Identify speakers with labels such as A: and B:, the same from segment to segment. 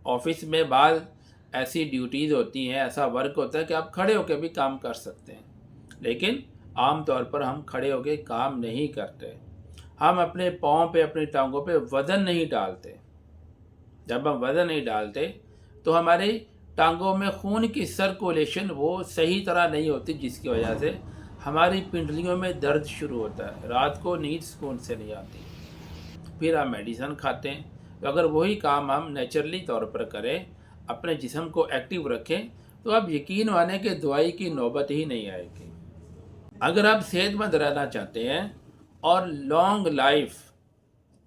A: Office में बाद ऐसी ड्यूटीज़ होती हैं, ऐसा वर्क होता है कि आप खड़े होकर भी काम कर सकते हैं, लेकिन आम तौर पर हम खड़े होकर काम नहीं करते। हम अपने पाँव पे, अपनी टांगों पे वज़न नहीं डालते। जब हम वज़न नहीं डालते तो हमारी टांगों में खून की सर्कुलेशन वो सही तरह नहीं होती, जिसकी वजह से हमारी पिंडलियों में दर्द शुरू होता है, रात को नींद सुकून से नहीं आती। फिर हम मेडिसिन खाते हैं। तो अगर वही काम हम नेचुरली तौर पर करें, अपने जिस्म को एक्टिव रखें, तो आप यकीन माने कि दवाई की नौबत ही नहीं आएगी। अगर आप सेहतमंद रहना चाहते हैं और लॉन्ग लाइफ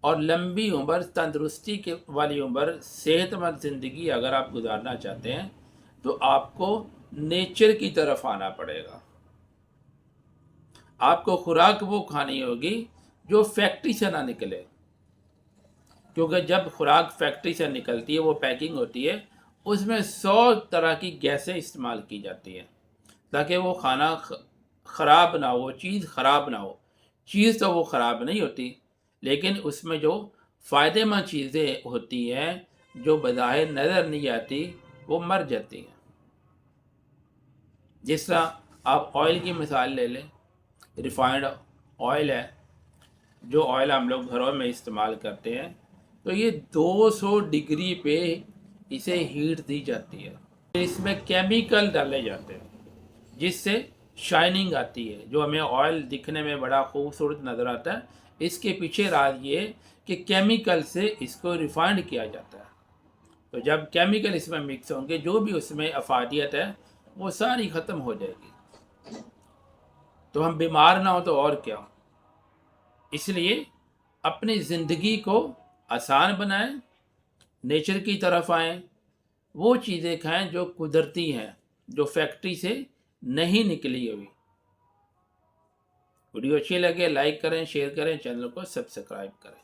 A: और लंबी उम्र, तंदुरुस्ती के वाली उम्र, सेहतमंद ज़िंदगी अगर आप गुजारना चाहते हैं, तो आपको नेचर की तरफ आना पड़ेगा। आपको खुराक वो खानी होगी जो फैक्ट्री से ना निकले, क्योंकि जब खुराक फैक्ट्री से निकलती है, वो पैकिंग होती है, उसमें 100 तरह की गैसें इस्तेमाल की जाती हैं ताकि वो खाना ख़राब ना हो, चीज़ ख़राब ना हो। चीज़ तो वो ख़राब नहीं होती, लेकिन उसमें जो फ़ायदेमंद चीज़ें होती हैं, जो बज़ाहिर नज़र नहीं आती, वो मर जाती हैं। जिस तरह आप ऑयल की मिसाल ले लें, रिफाइंड ऑयल है, जो ऑयल हम लोग घरों में इस्तेमाल करते हैं, तो ये 200 डिग्री पे इसे हीट दी जाती है। इसमें केमिकल डाले जाते हैं जिससे शाइनिंग आती है, जो हमें ऑयल दिखने में बड़ा खूबसूरत नज़र आता है। इसके पीछे राज ये कि केमिकल से इसको रिफाइंड किया जाता है। तो जब केमिकल इसमें मिक्स होंगे, जो भी उसमें अफादियत है वो सारी ख़त्म हो जाएगी, तो हम बीमार ना हो तो और क्या। इसलिए अपनी ज़िंदगी को आसान बनाएं, नेचर की तरफ आएं, वो चीज़ें खाएं जो कुदरती हैं, जो फैक्ट्री से नहीं निकली हुई। वीडियो अच्छी लगे लाइक करें, शेयर करें, चैनल को सब्सक्राइब करें।